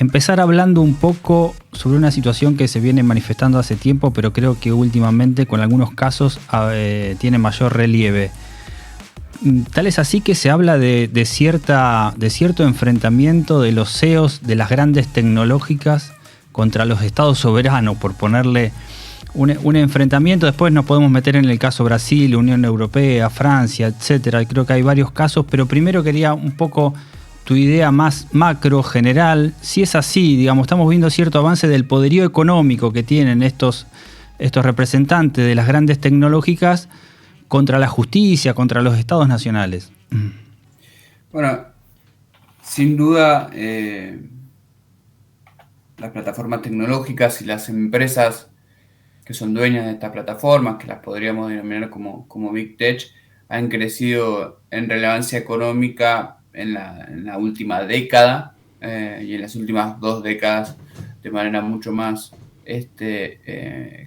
empezar hablando un poco sobre una situación que se viene manifestando hace tiempo, pero creo que últimamente con algunos casos tiene mayor relieve. Tal es así que se habla de cierto enfrentamiento de los CEOs de las grandes tecnológicas contra los estados soberanos, por ponerle un enfrentamiento. Después nos podemos meter en el caso Brasil, Unión Europea, Francia, etcétera. Creo que hay varios casos, pero primero quería un poco tu idea más macro, general. Si es así, digamos, estamos viendo cierto avance del poderío económico que tienen estos representantes de las grandes tecnológicas contra la justicia, contra los estados nacionales. Bueno, sin duda, las plataformas tecnológicas y las empresas que son dueñas de estas plataformas, que las podríamos denominar como Big Tech, han crecido en relevancia económica en la última década y en las últimas 2 décadas de manera mucho más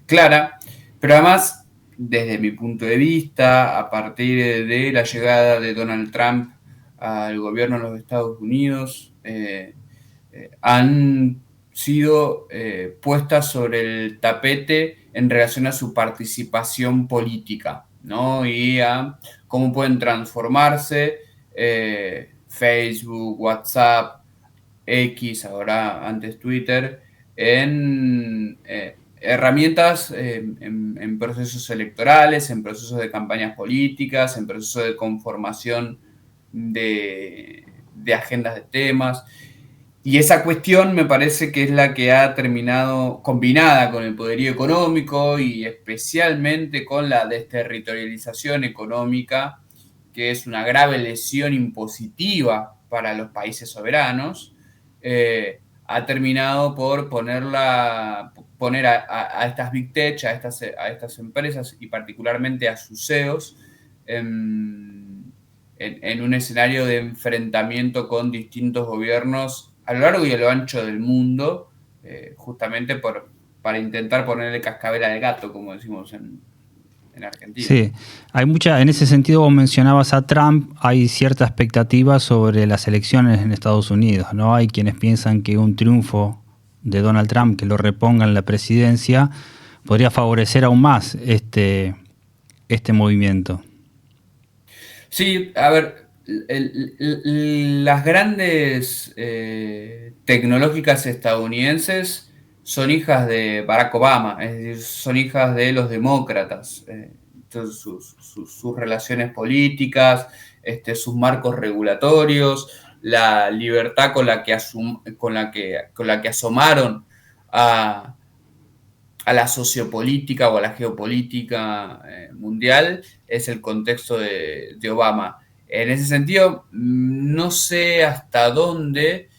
clara. Pero además, desde mi punto de vista, a partir de la llegada de Donald Trump al gobierno de los Estados Unidos, han sido puestas sobre el tapete en relación a su participación política, ¿no? Y a cómo pueden transformarse Facebook, WhatsApp, X, ahora antes Twitter, en herramientas en procesos electorales, en procesos de campañas políticas, en procesos de conformación de agendas de temas. Y esa cuestión me parece que es la que ha terminado combinada con el poderío económico y especialmente con la desterritorialización económica, que es una grave lesión impositiva para los países soberanos, ha terminado por poner a estas Big Tech, a estas empresas y particularmente a sus CEOs en un escenario de enfrentamiento con distintos gobiernos a lo largo y a lo ancho del mundo, justamente para intentar ponerle cascabel al gato, como decimos en Argentina. Sí, hay en ese sentido vos mencionabas a Trump, hay cierta expectativa sobre las elecciones en Estados Unidos, ¿no? Hay quienes piensan que un triunfo de Donald Trump, que lo reponga en la presidencia, podría favorecer aún más este movimiento. Sí, a ver, las grandes tecnológicas estadounidenses son hijas de Barack Obama, es decir, son hijas de los demócratas. Entonces, sus relaciones políticas, sus marcos regulatorios, la libertad con la que asomaron a la sociopolítica o a la geopolítica mundial es el contexto de Obama. En ese sentido, no sé hasta dónde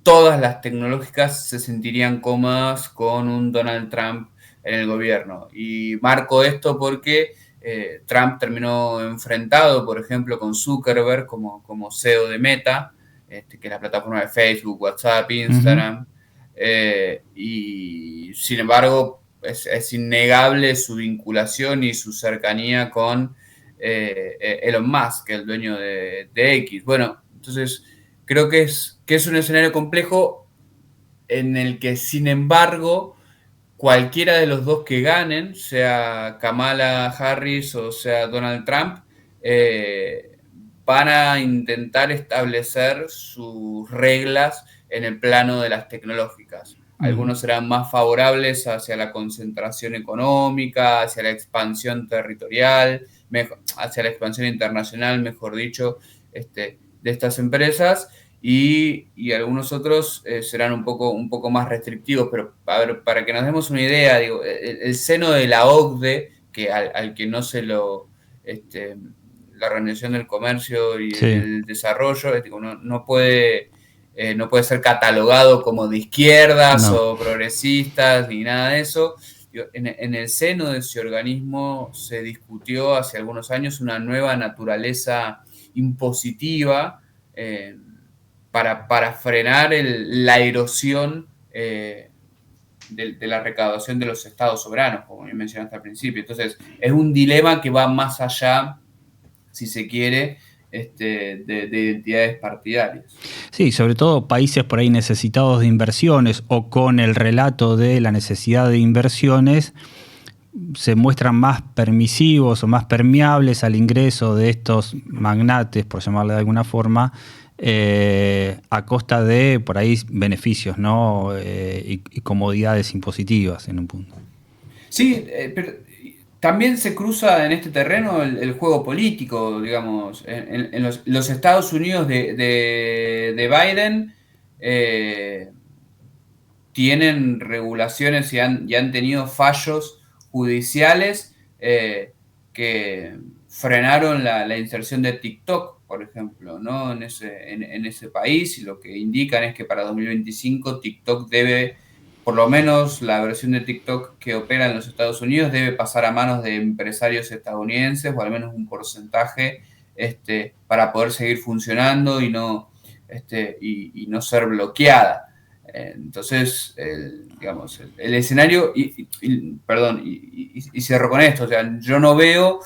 todas las tecnológicas se sentirían cómodas con un Donald Trump en el gobierno. Y marco esto porque Trump terminó enfrentado, por ejemplo, con Zuckerberg como CEO de Meta, que es la plataforma de Facebook, WhatsApp, Instagram. Uh-huh. Y sin embargo es innegable su vinculación y su cercanía con Elon Musk, el dueño de X. Bueno, entonces creo que es un escenario complejo en el que sin embargo cualquiera de los dos que ganen, sea Kamala Harris o sea Donald Trump, van a intentar establecer sus reglas en el plano de las tecnológicas. Algunos serán más favorables hacia la concentración económica, hacia la expansión territorial, hacia la expansión internacional, mejor dicho, de estas empresas, y algunos otros serán un poco más restrictivos. Pero, a ver, para que nos demos una idea, digo, el seno de la OCDE, que al que no se lo... la Organización del Comercio y Sí. el Desarrollo, no puede ser catalogado como de izquierdas No. o progresistas ni nada de eso. En el seno de ese organismo se discutió hace algunos años una nueva naturaleza impositiva para frenar la erosión de la recaudación de los estados soberanos, como mencionaste al principio. Entonces, es un dilema que va más allá, si se quiere, de identidades partidarias. Sí, sobre todo países por ahí necesitados de inversiones o con el relato de la necesidad de inversiones se muestran más permisivos o más permeables al ingreso de estos magnates, por llamarle de alguna forma, a costa de, por ahí, beneficios, ¿no? Y comodidades impositivas en un punto. Sí, pero también se cruza en este terreno el juego político, digamos. En los Estados Unidos de Biden tienen regulaciones y han tenido fallos judiciales que frenaron la inserción de TikTok, por ejemplo, ¿no? En ese país, y lo que indican es que para 2025 TikTok debe, por lo menos la versión de TikTok que opera en los Estados Unidos, debe pasar a manos de empresarios estadounidenses, o al menos un porcentaje, para poder seguir funcionando y no ser bloqueada. Entonces, digamos, el escenario, perdón, y cierro con esto, o sea, yo no veo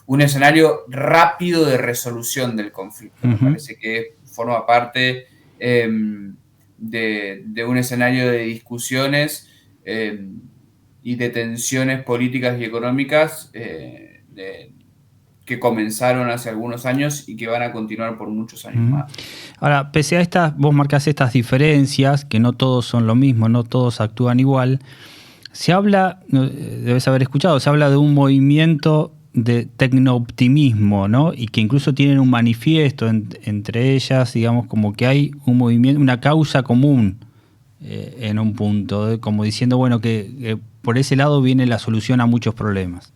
un escenario rápido de resolución del conflicto. Me parece que forma parte de un escenario de discusiones y de tensiones políticas y económicas que comenzaron hace algunos años y que van a continuar por muchos años más. Ahora, pese a estas, vos marcás estas diferencias, que no todos son lo mismo, no todos actúan igual, se habla, debes haber escuchado, se habla de un movimiento de tecnooptimismo, ¿no? Y que incluso tienen un manifiesto entre ellas, digamos, como que hay un movimiento, una causa común en un punto, como diciendo, bueno, que por ese lado viene la solución a muchos problemas.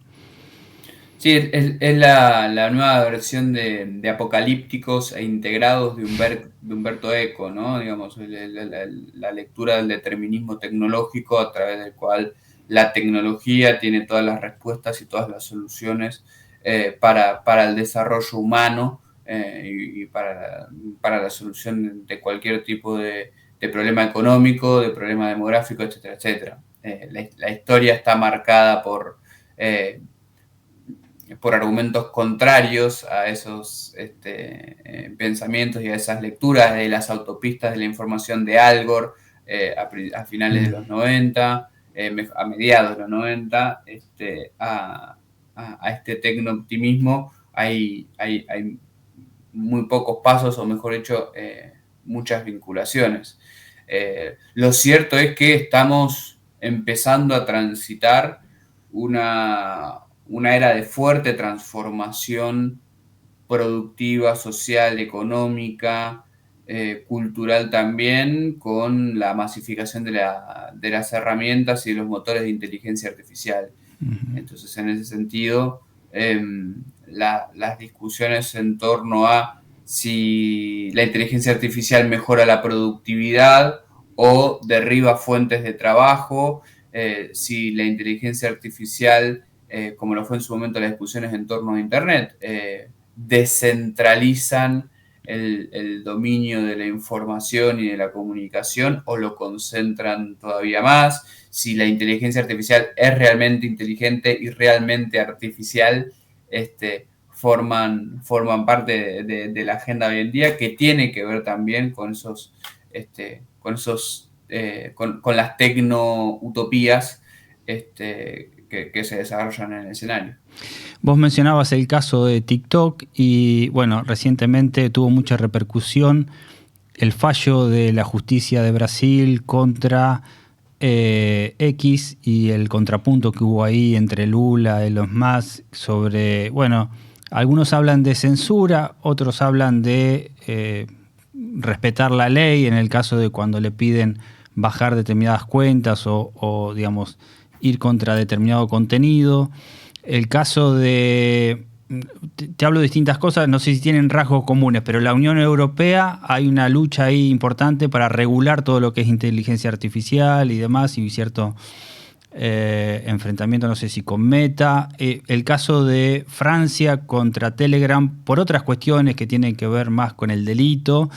Sí, es la nueva versión de Apocalípticos e Integrados de Humberto Eco, ¿no? Digamos, la lectura del determinismo tecnológico a través del cual la tecnología tiene todas las respuestas y todas las soluciones para el desarrollo humano y para la solución de cualquier tipo de problema económico, de problema demográfico, etcétera, etcétera. La historia está marcada por argumentos contrarios a esos pensamientos y a esas lecturas de las autopistas de la información de Al Gore a finales de los 90, a mediados de los 90, a este tecnooptimismo hay muy pocos pasos, o mejor dicho, muchas vinculaciones. Lo cierto es que estamos empezando a transitar una era de fuerte transformación productiva, social, económica, cultural también, con la masificación de las herramientas y de los motores de inteligencia artificial. Entonces, en ese sentido, las discusiones en torno a si la inteligencia artificial mejora la productividad o derriba fuentes de trabajo, si la inteligencia artificial, como lo fue en su momento las discusiones en torno a Internet, descentralizan el dominio de la información y de la comunicación o lo concentran todavía más, si la inteligencia artificial es realmente inteligente y realmente artificial, forman parte de la agenda hoy en día, que tiene que ver también con las tecno-utopías que se desarrollan en el escenario. Vos mencionabas el caso de TikTok y, bueno, recientemente tuvo mucha repercusión el fallo de la justicia de Brasil contra X y el contrapunto que hubo ahí entre Lula y Elon Musk sobre, bueno, algunos hablan de censura, otros hablan de respetar la ley en el caso de cuando le piden bajar determinadas cuentas o digamos, ir contra determinado contenido. El caso de... Te hablo de distintas cosas, no sé si tienen rasgos comunes, pero en la Unión Europea hay una lucha ahí importante para regular todo lo que es inteligencia artificial y demás, y cierto enfrentamiento, no sé si con Meta. El caso de Francia contra Telegram, por otras cuestiones que tienen que ver más con el delito.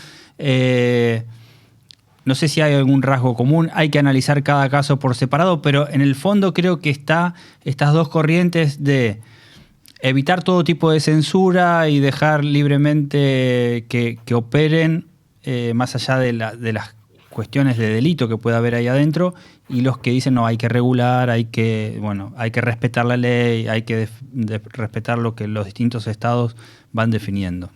No sé si hay algún rasgo común, hay que analizar cada caso por separado, pero en el fondo creo que está estas dos corrientes de evitar todo tipo de censura y dejar libremente que operen más allá de las cuestiones de delito que pueda haber ahí adentro, y los que dicen no, hay que regular, hay que respetar la ley, hay que respetar lo que los distintos estados van definiendo.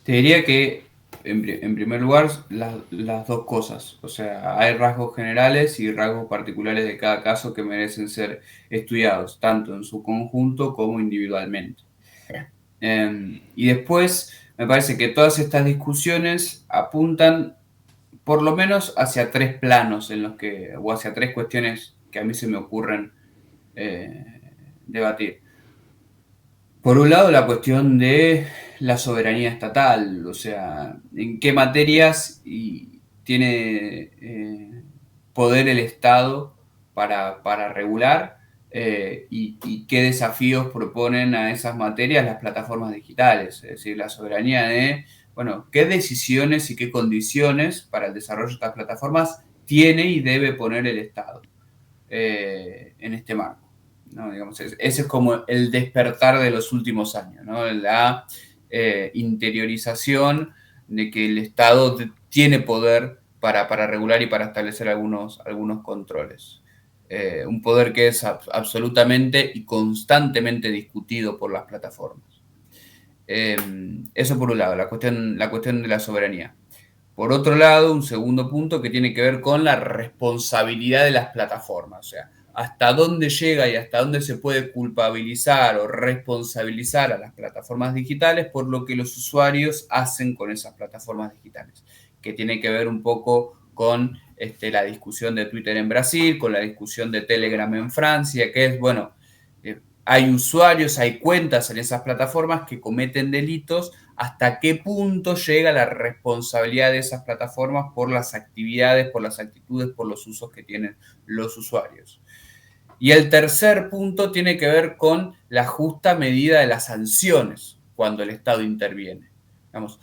Te diría que, en primer lugar, las dos cosas. O sea, hay rasgos generales y rasgos particulares de cada caso que merecen ser estudiados, tanto en su conjunto como individualmente. Y después, me parece que todas estas discusiones apuntan por lo menos hacia tres planos o hacia tres cuestiones que a mí se me ocurren debatir. Por un lado, la cuestión de la soberanía estatal, o sea, en qué materias tiene poder el Estado para regular y qué desafíos proponen a esas materias las plataformas digitales, es decir, la soberanía de, bueno, qué decisiones y qué condiciones para el desarrollo de estas plataformas tiene y debe poner el Estado en este marco. ¿No? Digamos, ese es como el despertar de los últimos años, ¿no? La interiorización de que el Estado tiene poder para regular y para establecer algunos controles. Un poder que es absolutamente y constantemente discutido por las plataformas. Eso por un lado, la cuestión de la soberanía. Por otro lado, un segundo punto que tiene que ver con la responsabilidad de las plataformas, o sea, hasta dónde llega y hasta dónde se puede culpabilizar o responsabilizar a las plataformas digitales por lo que los usuarios hacen con esas plataformas digitales, que tiene que ver un poco con la discusión de Twitter en Brasil, con la discusión de Telegram en Francia, que es, bueno, hay usuarios, hay cuentas en esas plataformas que cometen delitos, hasta qué punto llega la responsabilidad de esas plataformas por las actividades, por las actitudes, por los usos que tienen los usuarios. Y el tercer punto tiene que ver con la justa medida de las sanciones cuando el Estado interviene. Digamos,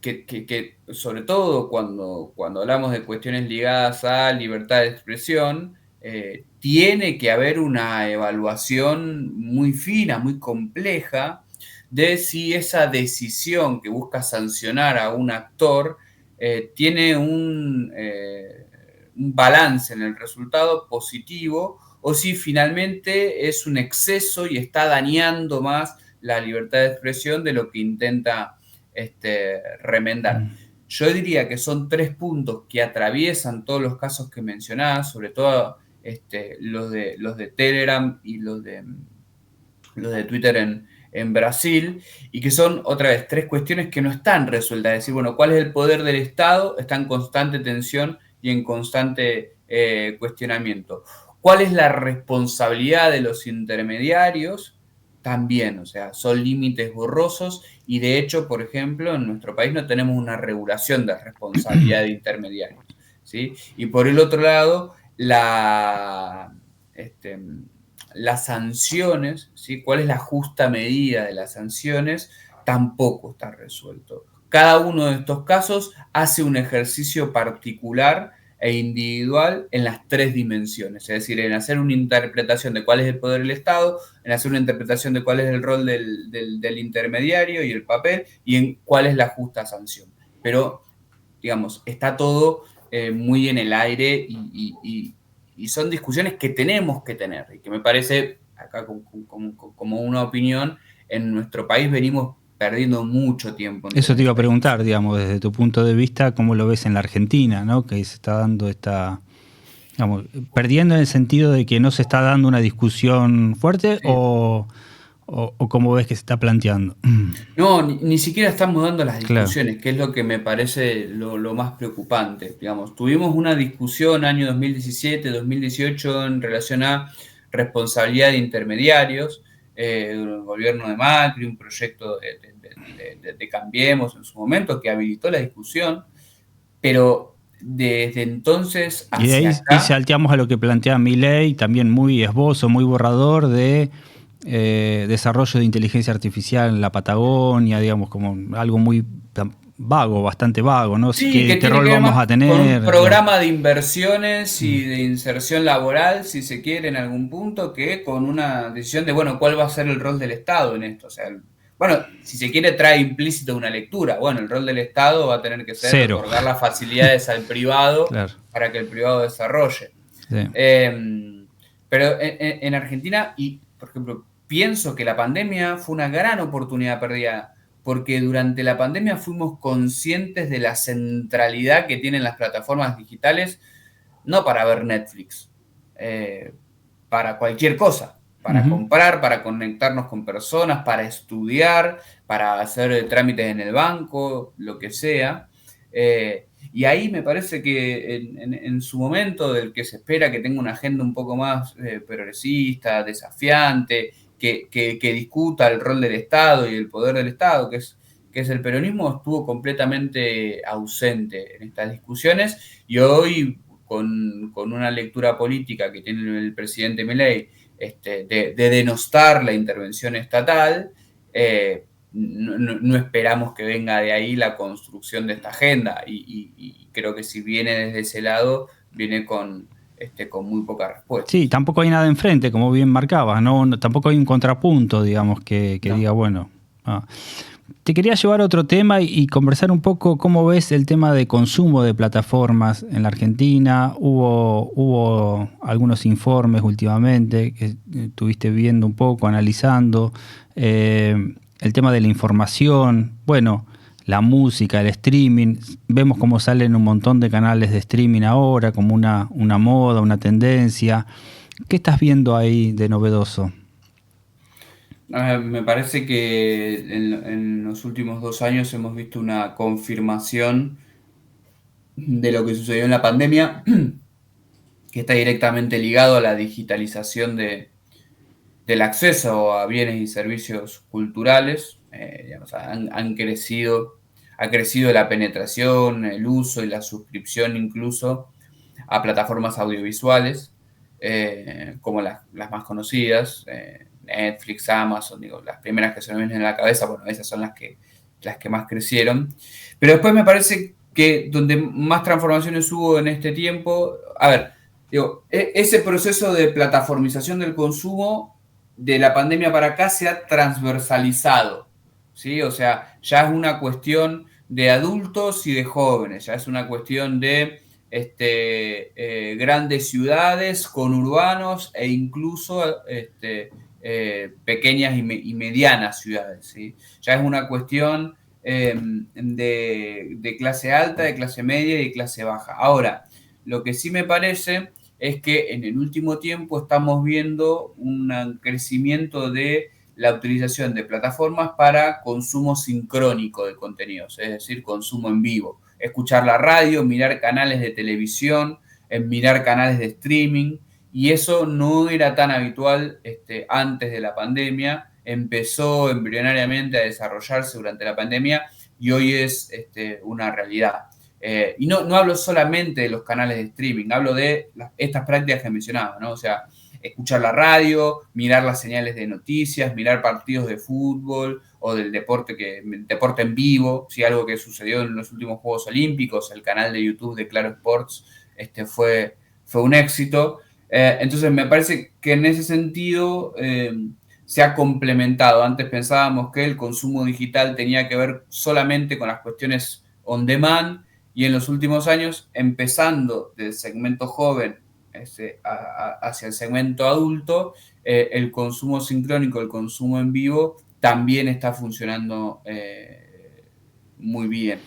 que sobre todo cuando hablamos de cuestiones ligadas a libertad de expresión, tiene que haber una evaluación muy fina, muy compleja, de si esa decisión que busca sancionar a un actor tiene un balance en el resultado positivo o si finalmente es un exceso y está dañando más la libertad de expresión de lo que intenta remendar. Yo diría que son tres puntos que atraviesan todos los casos que mencionás, sobre todo los de Telegram y los de Twitter en Brasil, y que son, otra vez, tres cuestiones que no están resueltas. Es decir, bueno, ¿cuál es el poder del Estado? Está en constante tensión y en constante cuestionamiento. ¿Cuál es la responsabilidad de los intermediarios? También, o sea, son límites borrosos y de hecho, por ejemplo, en nuestro país no tenemos una regulación de responsabilidad de intermediarios, ¿sí? Y por el otro lado, las sanciones, ¿sí? ¿Cuál es la justa medida de las sanciones? Tampoco está resuelto. Cada uno de estos casos hace un ejercicio particular e individual en las tres dimensiones, es decir, en hacer una interpretación de cuál es el poder del Estado, en hacer una interpretación de cuál es el rol del intermediario y el papel, y en cuál es la justa sanción. Pero, digamos, está todo muy en el aire y son discusiones que tenemos que tener y que me parece, acá como una opinión, en nuestro país venimos perdiendo mucho tiempo. Eso te iba a preguntar, digamos, desde tu punto de vista, ¿cómo lo ves en la Argentina, ¿no? Que se está dando digamos, perdiendo en el sentido de que no se está dando una discusión fuerte, sí. o cómo ves que se está planteando. No, ni siquiera estamos dando las discusiones, claro. Que es lo que me parece lo más preocupante. Digamos, tuvimos una discusión año 2017, 2018 en relación a responsabilidad de intermediarios, el gobierno de Macri, un proyecto de Cambiemos en su momento que habilitó la discusión, pero desde entonces hacia y de ahí acá, salteamos a lo que plantea Milei, también muy esbozo, muy borrador de desarrollo de inteligencia artificial en la Patagonia, digamos, como algo muy vago, bastante vago, ¿no? Sí, ¿Qué rol vamos a tener? Con un programa de inversiones y de inserción laboral, si se quiere, en algún punto, que con una decisión de, bueno, ¿cuál va a ser el rol del Estado en esto? O sea, bueno, si se quiere, trae implícito una lectura. Bueno, el rol del Estado va a tener que ser Cero. otorgar las facilidades al privado Claro. para que el privado desarrolle. Sí. Pero en Argentina, y por ejemplo, pienso que la pandemia fue una gran oportunidad perdida, porque durante la pandemia fuimos conscientes de la centralidad que tienen las plataformas digitales, no para ver Netflix, para cualquier cosa, para Ujú. comprar, para conectarnos con personas, para estudiar, para hacer trámites en el banco, lo que sea. Y ahí me parece que en su momento, del que se espera que tenga una agenda un poco más progresista, desafiante, que discuta el rol del Estado y el poder del Estado, que es el peronismo, estuvo completamente ausente en estas discusiones, y hoy con una lectura política que tiene el presidente Milei, de denostar la intervención estatal, no esperamos que venga de ahí la construcción de esta agenda, y creo que si viene desde ese lado, viene con muy poca respuesta. Sí, tampoco hay nada enfrente, como bien marcabas, ¿no? Tampoco hay un contrapunto, digamos, que No. diga, bueno. Te quería llevar a otro tema y conversar un poco cómo ves el tema de consumo de plataformas en la Argentina. Hubo algunos informes últimamente que estuviste viendo un poco, analizando. El tema de la información, bueno, la música, el streaming. Vemos cómo salen un montón de canales de streaming ahora, como una moda, una tendencia. ¿Qué estás viendo ahí de novedoso? Me parece que en los últimos 2 años hemos visto una confirmación de lo que sucedió en la pandemia, que está directamente ligado a la digitalización del acceso a bienes y servicios culturales. Digamos, ha crecido la penetración, el uso y la suscripción incluso a plataformas audiovisuales, como las más conocidas, Netflix, Amazon, digo, las primeras que se me vienen en la cabeza, bueno, esas son las que más crecieron. Pero después me parece que donde más transformaciones hubo en este tiempo, a ver, digo, ese proceso de plataformización del consumo de la pandemia para acá se ha transversalizado, ¿sí? O sea, ya es una cuestión de adultos y de jóvenes, ya es una cuestión de grandes ciudades, conurbanos e incluso pequeñas y medianas ciudades, ¿sí? Ya es una cuestión de clase alta, de clase media y de clase baja. Ahora, lo que sí me parece es que en el último tiempo estamos viendo un crecimiento de la utilización de plataformas para consumo sincrónico de contenidos, es decir, consumo en vivo. Escuchar la radio, mirar canales de televisión, mirar canales de streaming, y eso no era tan habitual antes de la pandemia. Empezó embrionariamente a desarrollarse durante la pandemia y hoy es una realidad. Y no hablo solamente de los canales de streaming, hablo de estas prácticas que mencionaba, ¿no? O sea, escuchar la radio, mirar las señales de noticias, mirar partidos de fútbol o del deporte en vivo, ¿sí? Algo que sucedió en los últimos Juegos Olímpicos, el canal de YouTube de Claro Sports fue un éxito. Entonces me parece que en ese sentido se ha complementado. Antes pensábamos que el consumo digital tenía que ver solamente con las cuestiones on demand, y en los últimos años, empezando del segmento joven hacia el segmento adulto, el consumo sincrónico, el consumo en vivo, también está funcionando muy bien.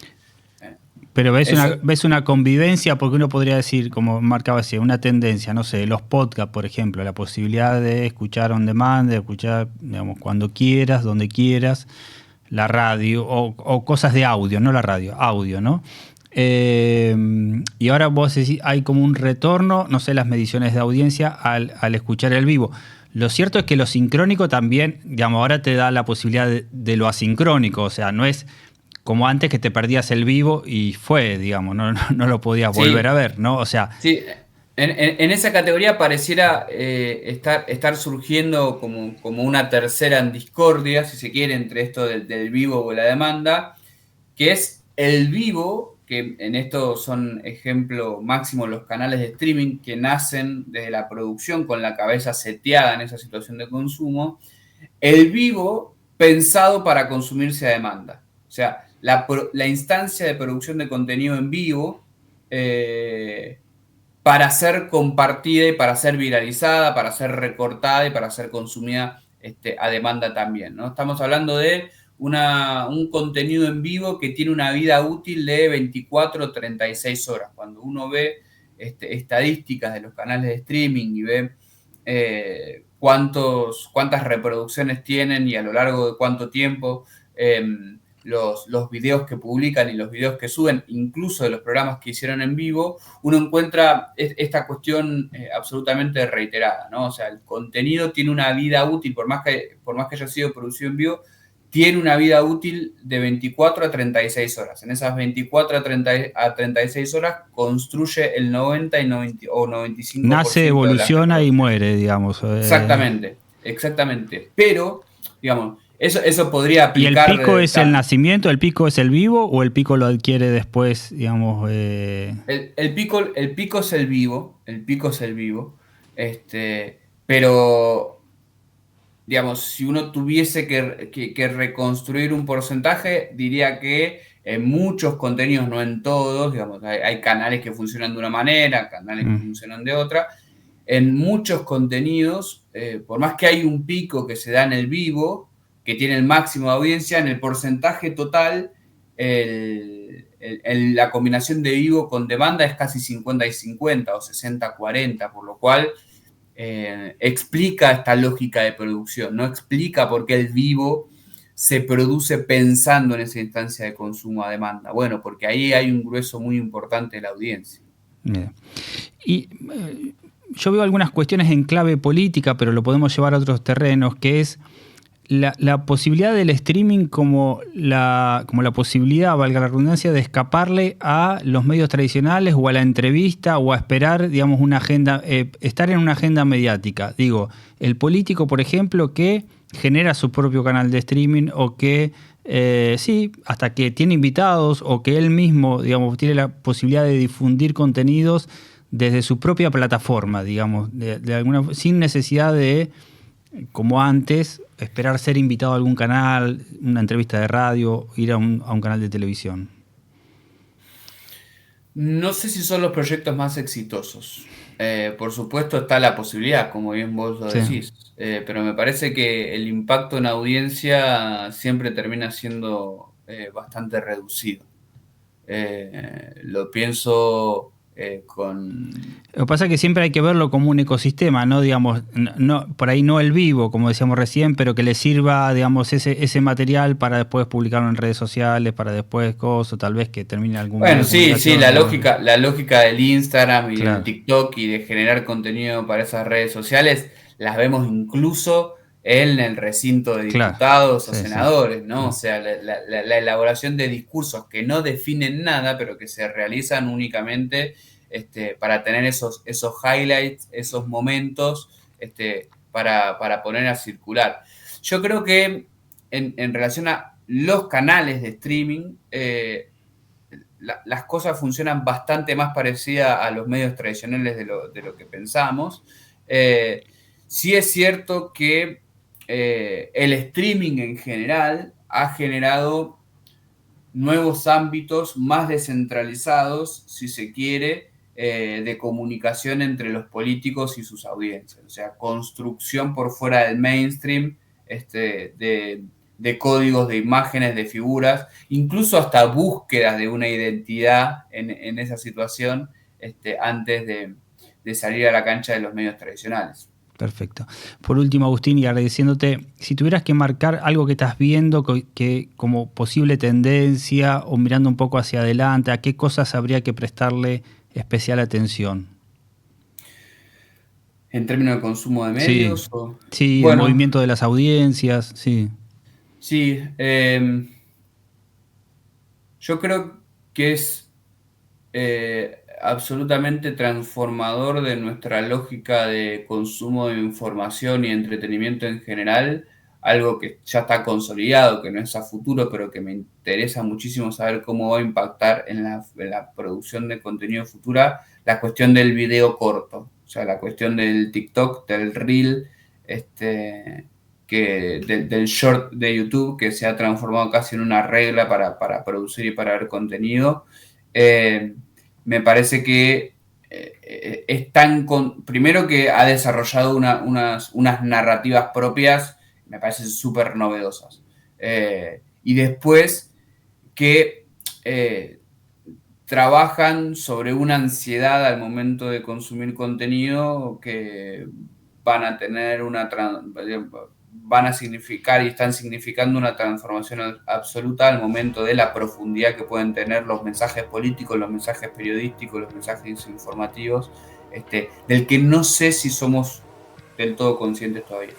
Pero Eso, ves una convivencia, porque uno podría decir, como marcaba así, una tendencia, no sé, los podcasts, por ejemplo, la posibilidad de escuchar on demand, de escuchar, digamos, cuando quieras, donde quieras, la radio, o cosas de audio, no la radio, audio, ¿no? Y ahora vos decís, hay como un retorno, no sé, las mediciones de audiencia al escuchar el vivo. Lo cierto es que lo sincrónico también, digamos, ahora te da la posibilidad de lo asincrónico, o sea, no es como antes que te perdías el vivo y fue, digamos, no lo podías volver a sí, ver, ¿no? O sea, sí. En esa categoría pareciera estar surgiendo como una tercera en discordia, si se quiere, entre esto del vivo o la demanda, que es el vivo, que en esto son ejemplo máximo los canales de streaming que nacen desde la producción con la cabeza seteada en esa situación de consumo. El vivo pensado para consumirse a demanda. O sea, la instancia de producción de contenido en vivo para ser compartida y para ser viralizada, para ser recortada y para ser consumida a demanda también, ¿no? Estamos hablando de un contenido en vivo que tiene una vida útil de 24 o 36 horas. Cuando uno ve estadísticas de los canales de streaming y ve cuántas reproducciones tienen y a lo largo de cuánto tiempo, los videos que publican y los videos que suben, incluso de los programas que hicieron en vivo, uno encuentra esta cuestión absolutamente reiterada, ¿no? O sea, el contenido tiene una vida útil, por más que haya sido producido en vivo, tiene una vida útil de 24 a 36 horas. En esas 24 a 36 horas construye el 90 o 95% Nace, de las evoluciona y reproducciones. muere, digamos. Exactamente. Pero, digamos, eso podría ¿Y el aplicar. pico es el nacimiento, el pico es el vivo o el pico lo adquiere después, digamos? El pico es el vivo, pero, digamos, si uno tuviese que reconstruir un porcentaje, diría que en muchos contenidos, no en todos, digamos, hay canales que funcionan de una manera, canales que funcionan de otra. En muchos contenidos, por más que hay un pico que se da en el vivo, que tiene el máximo de audiencia, en el porcentaje total, la combinación de vivo con demanda es casi 50 y 50 o 60-40, por lo cual explica esta lógica de producción, no explica por qué el vivo se produce pensando en esa instancia de consumo a demanda. Bueno, porque ahí hay un grueso muy importante de la audiencia. Y yo veo algunas cuestiones en clave política, pero lo podemos llevar a otros terrenos, que es la posibilidad del streaming como la posibilidad, valga la redundancia, de escaparle a los medios tradicionales o a la entrevista o a esperar, digamos, una agenda, estar en una agenda mediática. Digo, el político, por ejemplo, que genera su propio canal de streaming o que, sí, hasta que tiene invitados o que él mismo, digamos, tiene la posibilidad de difundir contenidos desde su propia plataforma, digamos, sin necesidad de, como antes, esperar ser invitado a algún canal, una entrevista de radio, ir a un canal de televisión. No sé si son los proyectos más exitosos. Por supuesto está la posibilidad, como bien vos lo decís, pero me parece que el impacto en audiencia siempre termina siendo bastante reducido. Lo pienso con... Lo que pasa es que siempre hay que verlo como un ecosistema, ¿no? Digamos, no, por ahí no el vivo, como decíamos recién, pero que le sirva, digamos, ese material para después publicarlo en redes sociales, para después cosas, tal vez que termine algún Bueno, medio de sí, comunicación, la lógica del Instagram y del claro. TikTok y de generar contenido para esas redes sociales, las vemos incluso en el recinto de Claro, diputados o sí, sí. senadores, ¿no? O sea, la elaboración de discursos que no definen nada, pero que se realizan únicamente para tener esos highlights, esos momentos para poner a circular. Yo creo que en relación a los canales de streaming, las cosas funcionan bastante más parecidas a los medios tradicionales de lo que pensamos. Sí es cierto que el streaming en general ha generado nuevos ámbitos más descentralizados, si se quiere, de comunicación entre los políticos y sus audiencias. O sea, construcción por fuera del mainstream de códigos, de imágenes, de figuras, incluso hasta búsquedas de una identidad en esa situación antes de salir a la cancha de los medios tradicionales. Perfecto. Por último, Agustín, y agradeciéndote, si tuvieras que marcar algo que estás viendo que como posible tendencia o mirando un poco hacia adelante, ¿a qué cosas habría que prestarle especial atención? ¿En términos de consumo de Sí, medios? sí, el Bueno, movimiento de las audiencias, sí. sí. Yo creo que es absolutamente transformador de nuestra lógica de consumo de información y entretenimiento en general, algo que ya está consolidado, que no es a futuro, pero que me interesa muchísimo saber cómo va a impactar en la producción de contenido futura, la cuestión del video corto, o sea, la cuestión del TikTok, del Reel, del short de YouTube, que se ha transformado casi en una regla para producir y para ver contenido. Me parece que primero que ha desarrollado unas narrativas propias, me parecen súper novedosas. Y después que trabajan sobre una ansiedad al momento de consumir contenido que van a tener van a significar y están significando una transformación absoluta al momento de la profundidad que pueden tener los mensajes políticos, los mensajes periodísticos, los mensajes informativos, del que no sé si somos del todo conscientes todavía.